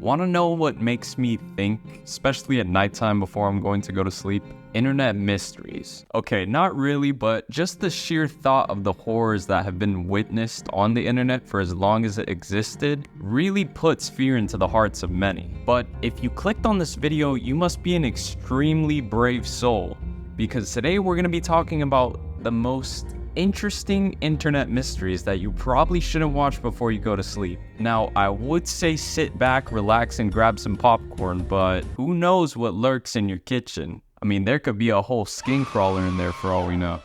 Want to know what makes me think, especially at nighttime before I'm going to go to sleep? Internet mysteries. Okay, not really, but just the sheer thought of the horrors that have been witnessed on the internet for as long as it existed really puts fear into the hearts of many. But if you clicked on this video, you must be an extremely brave soul, because today we're going to be talking about the most interesting internet mysteries that you probably shouldn't watch before you go to sleep. Now, I would say sit back, relax, and grab some popcorn, but who knows what lurks in your kitchen? I mean, there could be a whole skin crawler in there for all we know.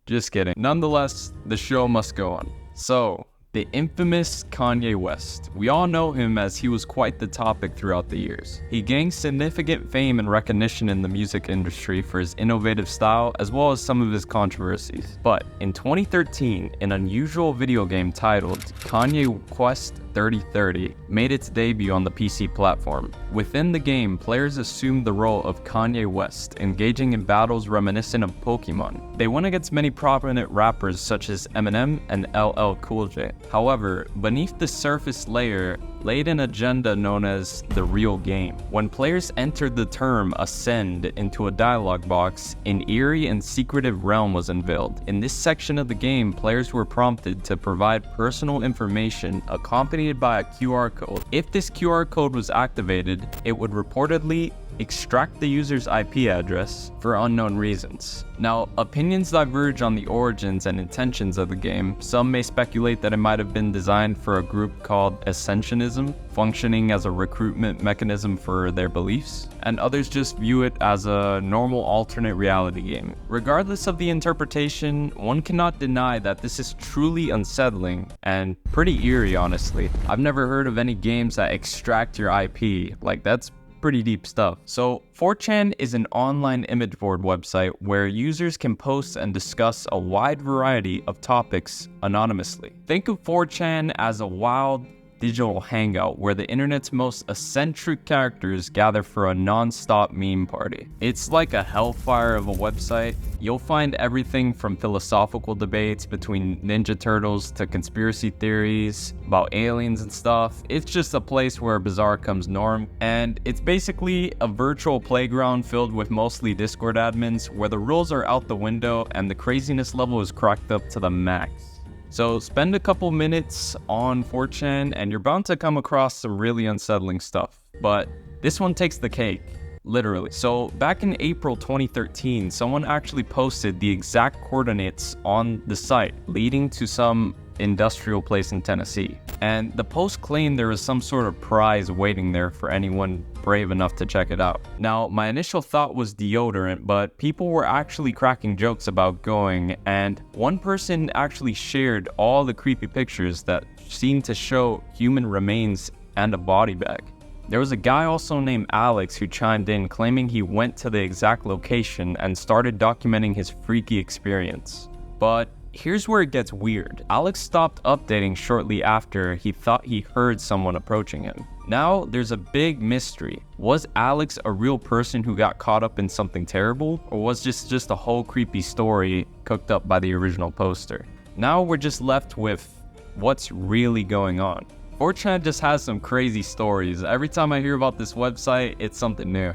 Just kidding. Nonetheless, the show must go on. So, the infamous Kanye West. We all know him as he was quite the topic throughout the years. He gained significant fame and recognition in the music industry for his innovative style as well as some of his controversies. But in 2013, an unusual video game titled Kanye Quest 3030 made its debut on the PC platform. Within the game, players assumed the role of Kanye West, engaging in battles reminiscent of Pokemon. They went against many prominent rappers such as Eminem and LL Cool J. However, beneath the surface layer laid an agenda known as the real game. When players entered the term Ascend into a dialogue box, an eerie and secretive realm was unveiled. In this section of the game, players were prompted to provide personal information accompanied by a QR code. If this QR code was activated, it would reportedly extract the user's IP address for unknown reasons. Now, opinions diverge on the origins and intentions of the game. Some may speculate that it might have been designed for a group called Ascensionism, functioning as a recruitment mechanism for their beliefs, and others just view it as a normal alternate reality game. Regardless of the interpretation, one cannot deny that this is truly unsettling and pretty eerie, honestly. I've never heard of any games that extract your IP. Like, that's pretty deep stuff. So 4chan is an online image board website where users can post and discuss a wide variety of topics anonymously. Think of 4chan as a wild digital hangout where the internet's most eccentric characters gather for a non-stop meme party. It's like a hellfire of a website. You'll find everything from philosophical debates between Ninja Turtles to conspiracy theories about aliens and stuff. It's just a place where bizarre comes norm, and it's basically a virtual playground filled with mostly Discord admins where the rules are out the window and the craziness level is cracked up to the max. So spend a couple minutes on 4chan and you're bound to come across some really unsettling stuff. But this one takes the cake, literally. So back in April 2013, someone actually posted the exact coordinates on the site leading to some industrial place in Tennessee. And the post claimed there was some sort of prize waiting there for anyone brave enough to check it out. Now, my initial thought was deodorant, but people were actually cracking jokes about going, and one person actually shared all the creepy pictures that seemed to show human remains and a body bag. There was a guy also named Alex who chimed in claiming he went to the exact location and started documenting his freaky experience. But here's where it gets weird. Alex stopped updating shortly after he thought he heard someone approaching him. Now, there's a big mystery. Was Alex a real person who got caught up in something terrible? Or was this just a whole creepy story cooked up by the original poster? Now we're just left with what's really going on. 4chan just has some crazy stories. Every time I hear about this website, it's something new.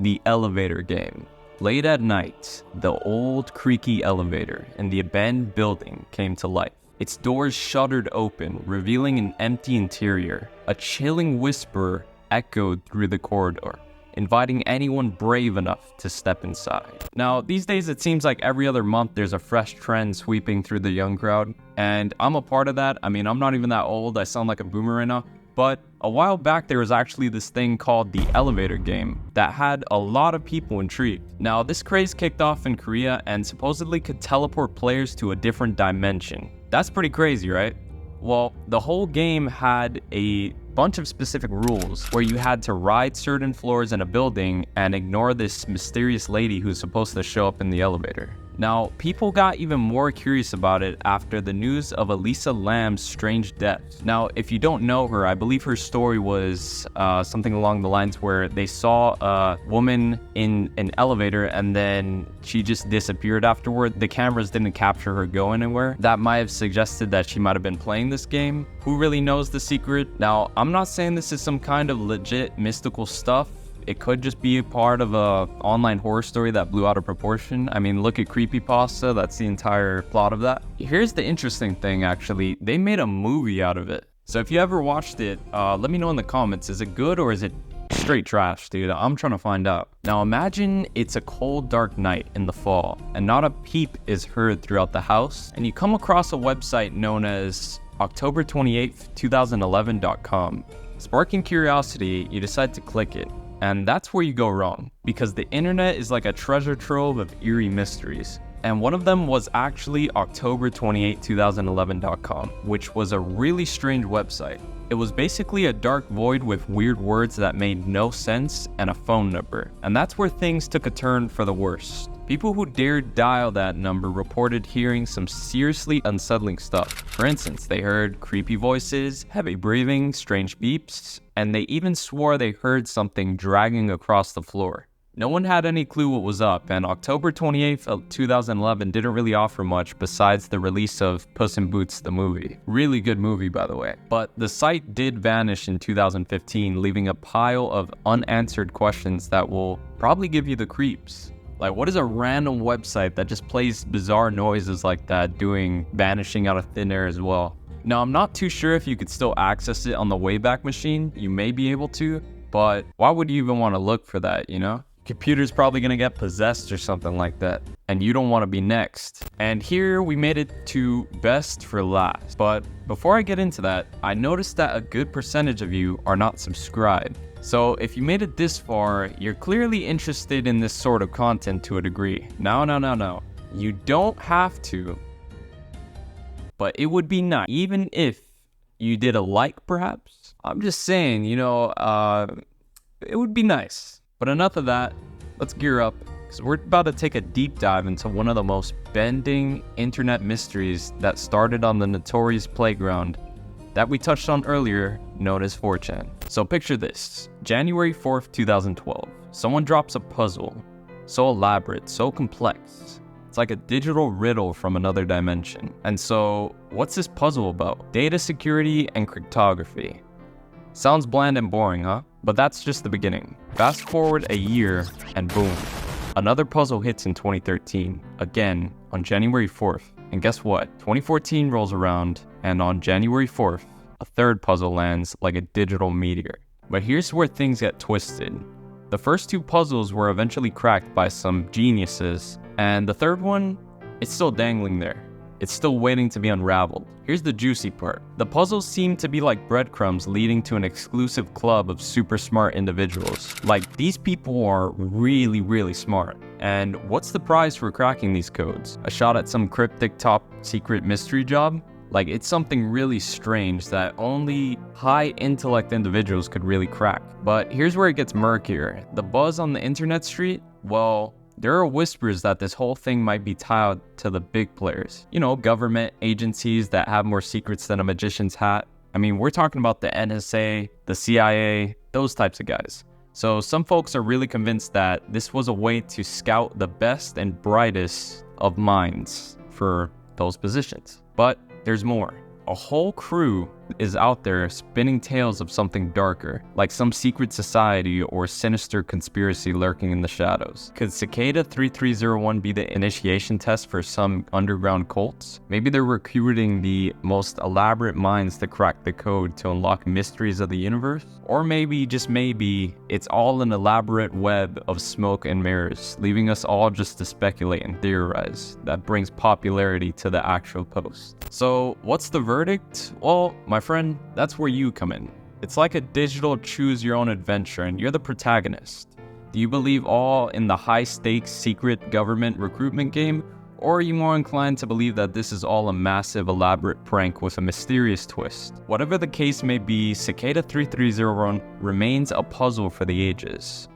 The elevator game. Late at night, the old creaky elevator in the abandoned building came to life. Its doors shuddered open, revealing an empty interior. A chilling whisper echoed through the corridor, inviting anyone brave enough to step inside. Now, these days it seems like every other month there's a fresh trend sweeping through the young crowd, and I'm a part of that. I mean, I'm not even that old. I sound like a boomer right now. But a while back, there was actually this thing called the elevator game that had a lot of people intrigued. Now, this craze kicked off in Korea and supposedly could teleport players to a different dimension. That's pretty crazy, right? Well, the whole game had a bunch of specific rules where you had to ride certain floors in a building and ignore this mysterious lady who's supposed to show up in the elevator. Now, people got even more curious about it after the news of Elisa Lam's strange death. Now, if you don't know her, I believe her story was something along the lines where they saw a woman in an elevator and then she just disappeared afterward. The cameras didn't capture her go anywhere. That might have suggested that she might have been playing this game. Who really knows the secret? Now, I'm not saying this is some kind of legit mystical stuff. It could just be a part of a online horror story that blew out of proportion. I mean, look at Creepypasta, that's the entire plot of that. Here's the interesting thing, actually. They made a movie out of it. So if you ever watched it, let me know in the comments. Is it good or is it straight trash, dude? I'm trying to find out. Now imagine it's a cold, dark night in the fall, and not a peep is heard throughout the house, and you come across a website known as October28th2011.com. Sparking curiosity, you decide to click it. And that's where you go wrong, because the internet is like a treasure trove of eerie mysteries. And one of them was actually October28th2011.com, which was a really strange website. It was basically a dark void with weird words that made no sense and a phone number. And that's where things took a turn for the worst. People who dared dial that number reported hearing some seriously unsettling stuff. For instance, they heard creepy voices, heavy breathing, strange beeps, and they even swore they heard something dragging across the floor. No one had any clue what was up, and October 28th of 2011 didn't really offer much besides the release of Puss in Boots the movie. Really good movie, by the way. But the site did vanish in 2015, leaving a pile of unanswered questions that will probably give you the creeps. Like, what is a random website that just plays bizarre noises like that doing vanishing out of thin air as well? Now, I'm not too sure if you could still access it on the Wayback Machine. You may be able to, but why would you even want to look for that, you know? Computer's probably gonna get possessed or something like that, and you don't want to be next. And here we made it to best for last. But before I get into that, I noticed that a good percentage of you are not subscribed. So if you made it this far, you're clearly interested in this sort of content to a degree. No. You don't have to, but it would be nice, even if you did a like perhaps. I'm just saying, you know, it would be nice. But enough of that, let's gear up, because we're about to take a deep dive into one of the most bending internet mysteries that started on the notorious playground that we touched on earlier, known as 4chan. So picture this, January 4th, 2012. Someone drops a puzzle, so elaborate, so complex. It's like a digital riddle from another dimension. And so, what's this puzzle about? Data security and cryptography. Sounds bland and boring, huh? But that's just the beginning. Fast forward a year, and boom. Another puzzle hits in 2013, again, on January 4th. And guess what? 2014 rolls around, and on January 4th, a third puzzle lands like a digital meteor. But here's where things get twisted. The first two puzzles were eventually cracked by some geniuses, and the third one, it's still dangling there. It's still waiting to be unraveled. Here's the juicy part. The puzzles seem to be like breadcrumbs leading to an exclusive club of super smart individuals. Like, these people are really, really smart. And what's the prize for cracking these codes? A shot at some cryptic top secret mystery job? Like, it's something really strange that only high intellect individuals could really crack. But here's where it gets murkier. The buzz on the internet street? Well, there are whispers that this whole thing might be tied to the big players. You know, government agencies that have more secrets than a magician's hat. I mean, we're talking about the NSA, the CIA, those types of guys. So some folks are really convinced that this was a way to scout the best and brightest of minds for those positions. But there's more. A whole crew is out there spinning tales of something darker, like some secret society or sinister conspiracy lurking in the shadows. Could 𝐃𝐨𝐬𝐤 be the initiation test for some underground cults? Maybe they're recruiting the most elaborate minds to crack the code to unlock mysteries of the universe? Or maybe, just maybe, it's all an elaborate web of smoke and mirrors, leaving us all just to speculate and theorize. That brings popularity to the actual post. So, what's the verdict? Well, my friend, that's where you come in. It's like a digital choose your own adventure, and you're the protagonist. Do you believe all in the high-stakes secret government recruitment game? Or are you more inclined to believe that this is all a massive, elaborate prank with a mysterious twist? Whatever the case may be, 𝐃𝐨𝐬𝐤 remains a puzzle for the ages.